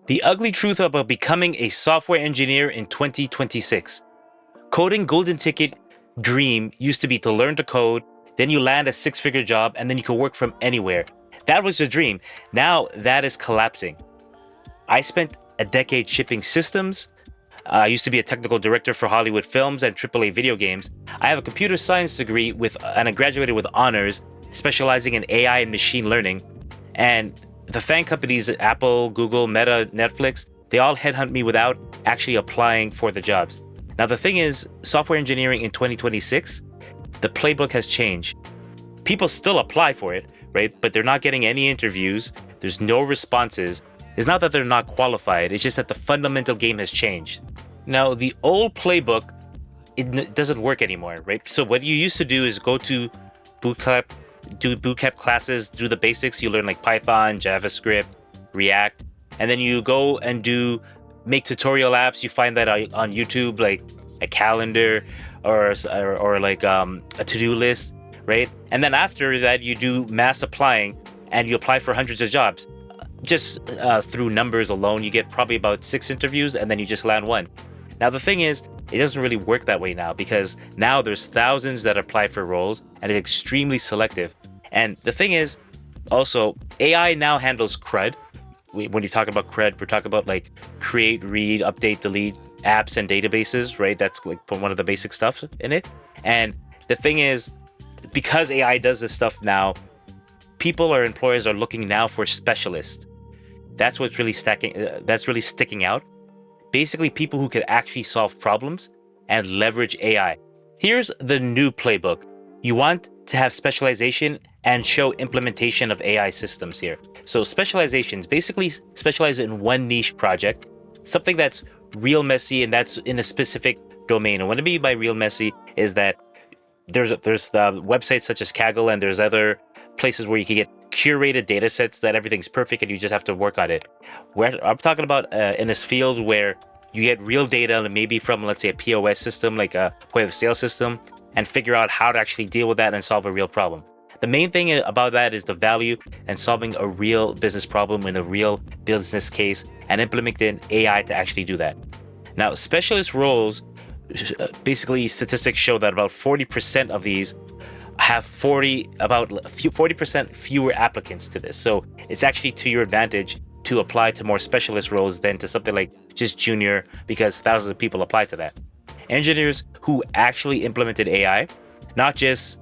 The ugly truth about becoming a software engineer in 2026. Coding golden ticket dream used to be to learn to code, then you land a six-figure job, and then you could work from anywhere. That was the dream. Now that is collapsing. I spent a decade shipping systems. I used to be a technical director for Hollywood films and AAA video games. I have a computer science degree and I graduated with honors, specializing in AI and machine learning. And the FAANG companies, Apple, Google, Meta, Netflix, they all headhunt me without actually applying for the jobs. Now, the thing is, software engineering in 2026, the playbook has changed. People still apply for it, right? But they're not getting any interviews. There's no responses. It's not that they're not qualified. It's just that the fundamental game has changed. Now, the old playbook, it doesn't work anymore, right? So what you used to do is go to bootcamp, do bootcamp classes, do the basics. You learn like Python, JavaScript, React, and then you go and make tutorial apps. You find that on YouTube, like a calendar or like a to-do list, right? And then after that, you do mass applying and you apply for hundreds of jobs. Just through numbers alone, you get probably about 6 interviews and then you just land one. Now, the thing is, it doesn't really work that way now because now there's thousands that apply for roles and it's extremely selective. And the thing is, also, AI now handles CRUD. When you talk about CRUD, we're talking about like create, read, update, delete apps and databases, right? That's like one of the basic stuff in it. And the thing is, because AI does this stuff now, people or employers are looking now for specialists. That's what's really sticking out. Basically, people who could actually solve problems and leverage AI. Here's the new playbook. You want to have specialization and show implementation of AI systems here. So specializations, basically specialize in one niche project, something that's real messy and that's in a specific domain. And what I mean by real messy is that there's the websites such as Kaggle and there's other places where you can get curated data sets that everything's perfect and you just have to work on it. I'm talking about in this field where you get real data, maybe from, let's say, a POS system, like a point of sale system, and figure out how to actually deal with that and solve a real problem. The main thing about that is the value and solving a real business problem in a real business case and implementing AI to actually do that. Now, specialist roles, basically statistics show that about 40% of these have 40% fewer applicants to this. So it's actually to your advantage to apply to more specialist roles than to something like just junior, because thousands of people apply to that. Engineers who actually implemented AI, not just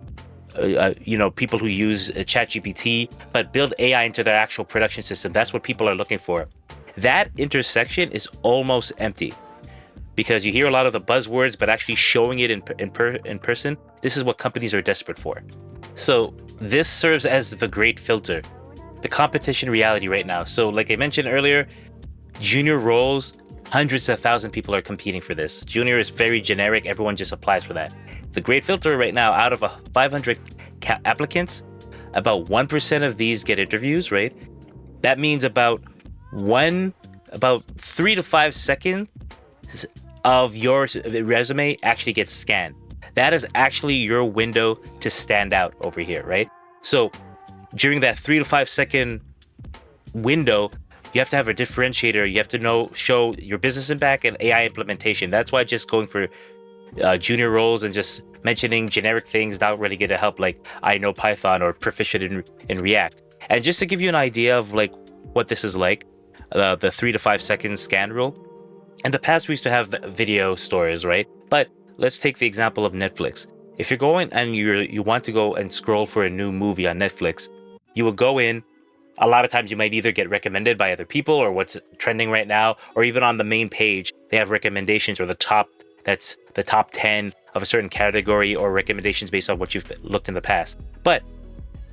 people who use ChatGPT, but build AI into their actual production system. That's what people are looking for. That intersection is almost empty because you hear a lot of the buzzwords, but actually showing it in person, this is what companies are desperate for. So this serves as the great filter, the competition reality right now. So like I mentioned earlier, junior roles, hundreds of thousands of people are competing for this. Junior is very generic. Everyone just applies for that. The great filter right now, out of 500 applicants, about 1% of these get interviews, right? That means about 3 to 5 seconds of your resume actually gets scanned. That is actually your window to stand out over here, right? So during that 3 to 5 second window, you have to have a differentiator. You have to show your business impact and AI implementation. That's why just going for junior roles and just mentioning generic things not really going to help, like I know Python or proficient in React. And just to give you an idea of like what this is like, the 3 to 5 second scan rule. In the past, we used to have video stores, right? But let's take the example of Netflix. If you're going and you want to go and scroll for a new movie on Netflix, you will go in. A lot of times you might either get recommended by other people or what's trending right now, or even on the main page, they have recommendations or the top 10 of a certain category or recommendations based on what you've looked in the past. But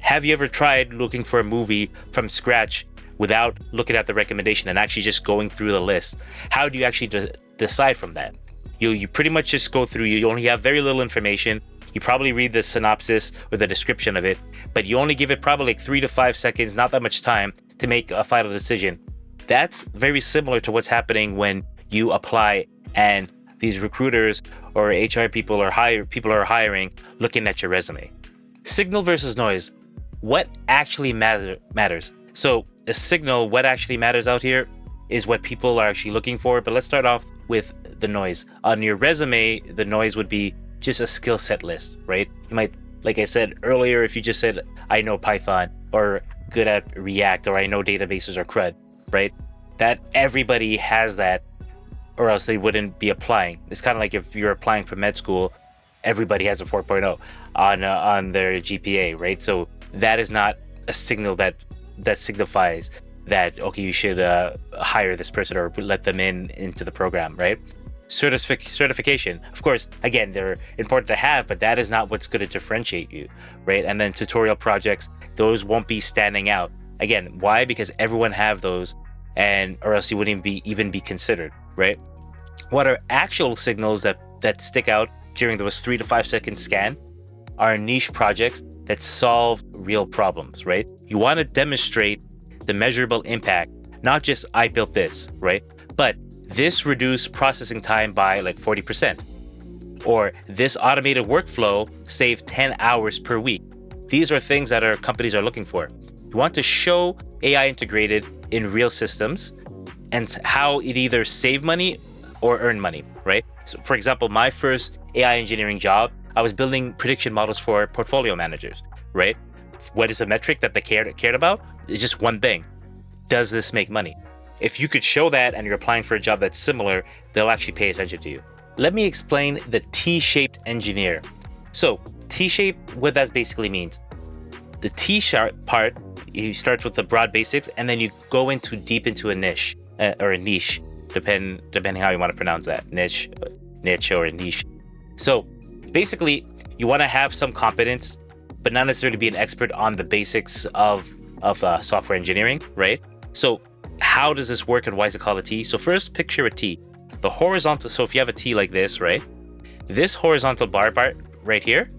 have you ever tried looking for a movie from scratch without looking at the recommendation and actually just going through the list? How do you actually decide from that? You pretty much just go through, you only have very little information. You probably read the synopsis or the description of it, but you only give it probably like 3 to 5 seconds, not that much time to make a final decision. That's very similar to what's happening when you apply and these recruiters or HR people or people are hiring looking at your resume. Signal versus noise. What actually matters? So a signal, what actually matters out here? is what people are actually looking for. But let's start off with the noise. On your resume, the noise would be just a skill set list, right? You might, like I said earlier, if you just said, I know Python, or good at React, or I know databases, or CRUD, right? That everybody has that, or else they wouldn't be applying. It's kind of like if you're applying for med school, everybody has a 4.0 on their GPA, right? So that is not a signal that signifies that, okay, you should hire this person or let them into the program, right? Certification, of course, again, they're important to have, but that is not what's going to differentiate you, right? And then tutorial projects, those won't be standing out. Again, why? Because everyone have those, or else you wouldn't even be considered, right? What are actual signals that stick out during those 3 to 5 second scan are niche projects that solve real problems, right? You want to demonstrate the measurable impact, not just I built this, right? But this reduced processing time by like 40%, or this automated workflow saved 10 hours per week. These are things that our companies are looking for. You want to show AI integrated in real systems and how it either save money or earn money, right? So for example, my first AI engineering job, I was building prediction models for portfolio managers, right? What is a metric that they cared about? It's just one thing. Does this make money? If you could show that and you're applying for a job that's similar, they'll actually pay attention to you. Let me explain the T-shaped engineer. So T-shape, what that basically means. The T-sharp part, you start with the broad basics and then you go deep into a niche or a niche, depending how you want to pronounce that, niche or a niche. So basically, you want to have some competence, but not necessarily be an expert on the basics of software engineering, right? So how does this work and why is it called a T? So first, picture a T. The horizontal, so if you have a T like this, right? This horizontal bar part right here,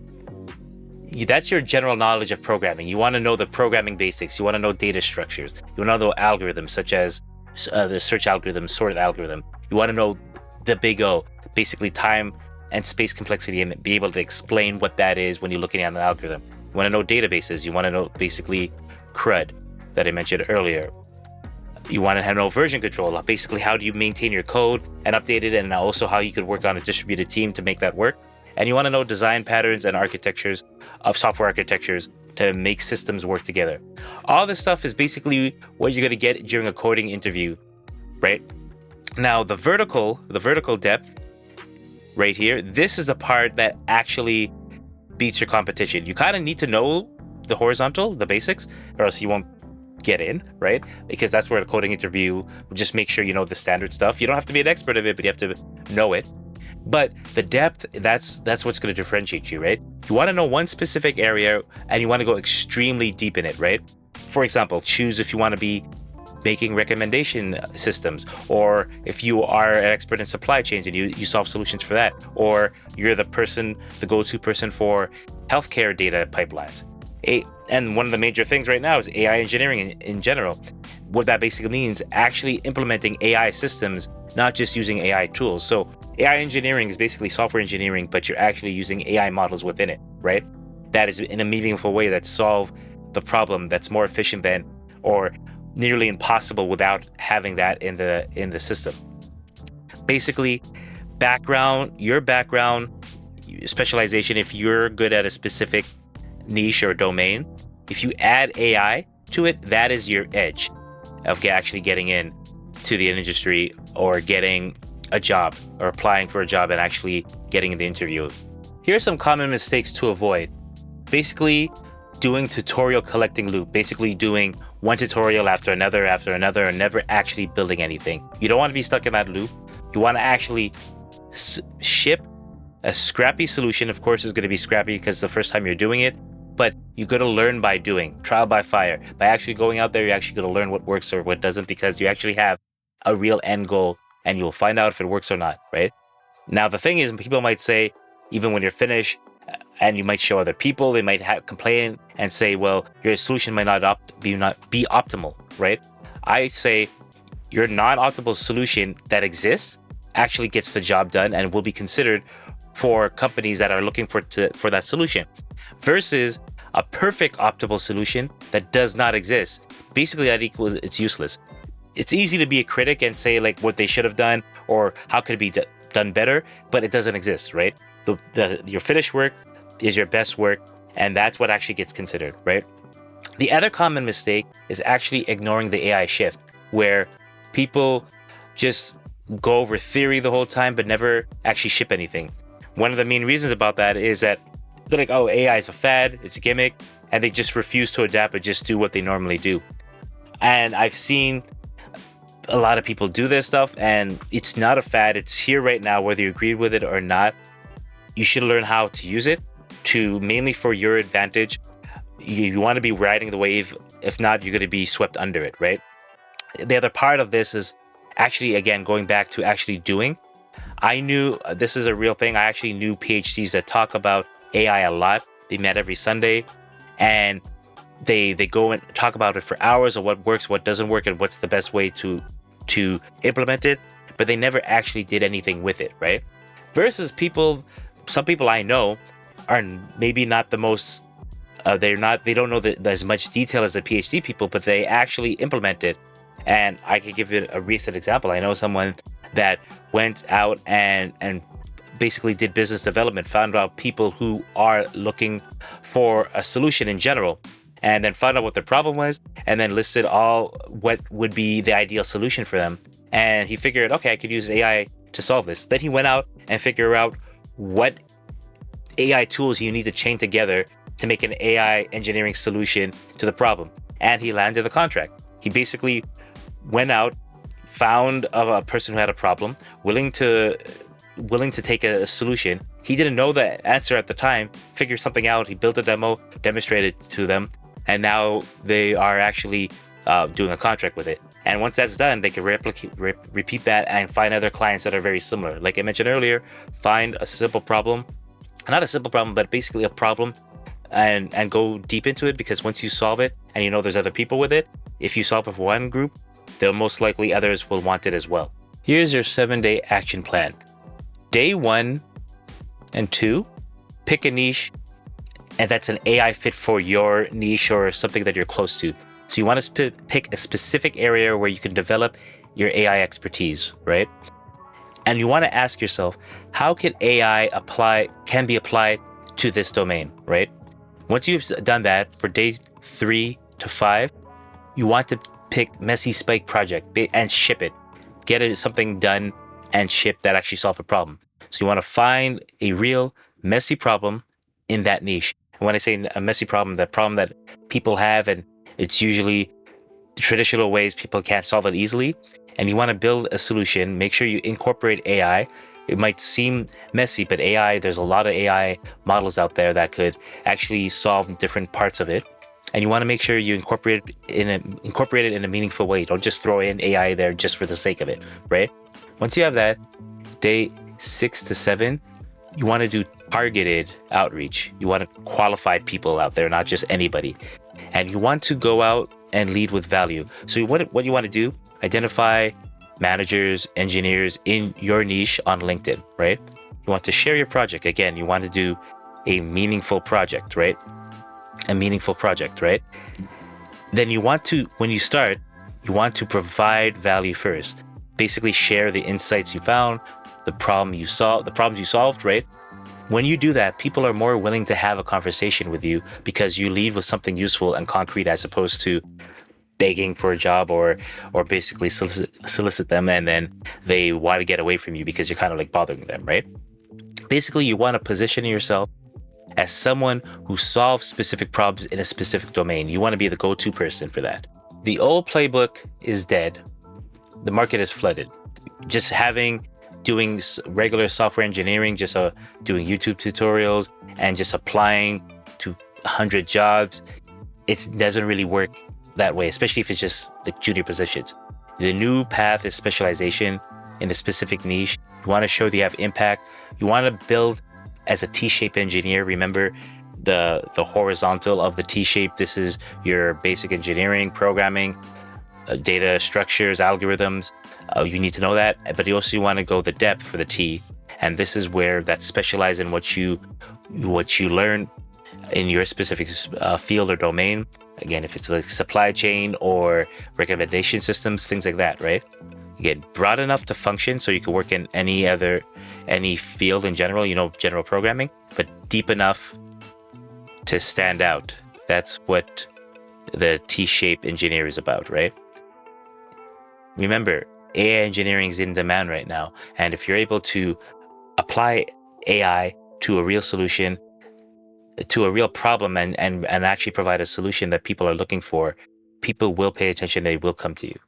that's your general knowledge of programming. You want to know the programming basics. You want to know data structures. You want to know algorithms such as the search algorithm, sort algorithm. You want to know the big O, basically time and space complexity, and be able to explain what that is when you're looking at an algorithm. You want to know databases. You want to know basically CRUD that I mentioned earlier. You want to know version control, basically how do you maintain your code and update it, and also how you could work on a distributed team to make that work. And you want to know design patterns and architectures of software architectures to make systems work together. All this stuff is basically what you're going to get during a coding interview, right? Now, the vertical depth right here, this is the part that actually beats your competition. You kind of need to know the horizontal, the basics, or else you won't get in, right? Because that's where the coding interview will just make sure you know the standard stuff. You don't have to be an expert of it, but you have to know it. But the depth, that's what's going to differentiate you, right? You want to know one specific area and you want to go extremely deep in it, right? For example, choose if you want to be making recommendation systems, or if you are an expert in supply chains and you solve solutions for that, or you're the go-to person for healthcare data pipelines. And one of the major things right now is AI engineering in general. What that basically means, actually implementing AI systems, not just using AI tools. So AI engineering is basically software engineering, but you're actually using AI models within it, right? That is in a meaningful way that solve the problem that's more efficient than, or nearly impossible without having that in the system. Basically, your background, specialization, if you're good at a specific niche or domain, if you add AI to it, that is your edge of actually getting in to the industry or getting a job or applying for a job and actually getting in the interview. Here are some common mistakes to avoid. Basically, doing tutorial collecting loop, basically doing one tutorial after another, and never actually building anything. You don't want to be stuck in that loop. You want to actually ship a scrappy solution. Of course, it's going to be scrappy because it's the first time you're doing it, but you got to learn by doing, trial by fire. By actually going out there, you're actually going to learn what works or what doesn't, because you actually have a real end goal and you'll find out if it works or not, right? Now, the thing is, people might say, even when you're finished, and you might show other people, they might complain and say, well, your solution might not be optimal, right? I say your non-optimal solution that exists actually gets the job done and will be considered for companies that are looking for that solution, versus a perfect optimal solution that does not exist. Basically, that equals it's useless. it's easy to be a critic and say like what they should have done or how could it be done better, but it doesn't exist, right? Your finished work is your best work, and that's what actually gets considered, right? The other common mistake is actually ignoring the AI shift, where people just go over theory the whole time but never actually ship anything. One of the main reasons about that is that they're like, oh, AI is a fad, it's a gimmick, and they just refuse to adapt but just do what they normally do. And I've seen a lot of people do this stuff, and it's not a fad. It's here right now, whether you agree with it or not. You should learn how to use it to mainly for your advantage. You want to be riding the wave. If not, you're going to be swept under it, right? The other part of this is actually, again, going back to actually doing. I knew this is a real thing. I actually knew PhDs that talk about AI a lot. They met every Sunday, and they go and talk about it for hours of what works, what doesn't work, and what's the best way to implement it. But they never actually did anything with it, right? Versus some people I know are maybe not the most. They don't know as much detail as the PhD people, but they actually implement it. And I could give you a recent example. I know someone that went out and basically did business development, found out people who are looking for a solution in general, and then found out what their problem was, and then listed all what would be the ideal solution for them. And he figured, okay, I could use AI to solve this. Then he went out and figured out what AI tools you need to chain together to make an AI engineering solution to the problem. And he landed the contract. He basically went out, found a person who had a problem, willing to take a solution. He didn't know the answer at the time, figured something out. He built a demo, demonstrated it to them, and now they are actually doing a contract with it. And once that's done, they can repeat that and find other clients that are very similar. Like I mentioned earlier, find a simple problem, not a simple problem, but basically a problem, and go deep into it, because once you solve it and you know there's other people with it, if you solve it for one group, then most likely others will want it as well. Here's your 7-day action plan. Day 1 and 2, pick a niche, and that's an AI fit for your niche or something that you're close to. So you want to pick a specific area where you can develop your AI expertise, right? And you want to ask yourself, how can AI can be applied to this domain, right? Once you've done that for days 3 to 5, you want to pick messy spike project and ship it. Get something done and ship that actually solve a problem. So you want to find a real messy problem in that niche. And when I say a messy problem, that problem that people have, and it's usually the traditional ways, people can't solve it easily. And you want to build a solution, make sure you incorporate AI. It might seem messy, but AI, there's a lot of AI models out there that could actually solve different parts of it. And you want to make sure you incorporate it in a meaningful way. Don't just throw in AI there just for the sake of it, right? Once you have that, day 6 to 7, you want to do targeted outreach. You want to qualify people out there, not just anybody. And you want to go out and lead with value. So what you want to do, identify managers, engineers in your niche on LinkedIn, right? You want to share your project. Again, you want to do a meaningful project, right? A meaningful project, right? Then you want to, when you start, you want to provide value first. Basically share the insights you found, the problems you solved, right? When you do that, people are more willing to have a conversation with you because you lead with something useful and concrete, as opposed to begging for a job or basically solicit them, and then they want to get away from you because you're kind of like bothering them, right? Basically, you want to position yourself as someone who solves specific problems in a specific domain. You want to be the go-to person for that. The old playbook is dead. The market is flooded. Just doing regular software engineering, just doing YouTube tutorials and just applying to 100 jobs, it doesn't really work that way, especially if it's just like junior positions. The new path is specialization in a specific niche. You want to show that you have impact. You want to build as a T-shaped engineer. Remember the horizontal of the T-shape. This is your basic engineering, programming, data structures, algorithms. You need to know that, but you also want to go the depth for the T. And this is where that specialize in what you learn in your specific field or domain. Again, if it's like supply chain or recommendation systems, things like that, right? Again, broad enough to function so you can work in any field in general, general programming, but deep enough to stand out. That's what the T-shaped engineer is about, right? Remember, AI engineering is in demand right now. And if you're able to apply AI to a real solution, to a real problem, and actually provide a solution that people are looking for, people will pay attention. They will come to you.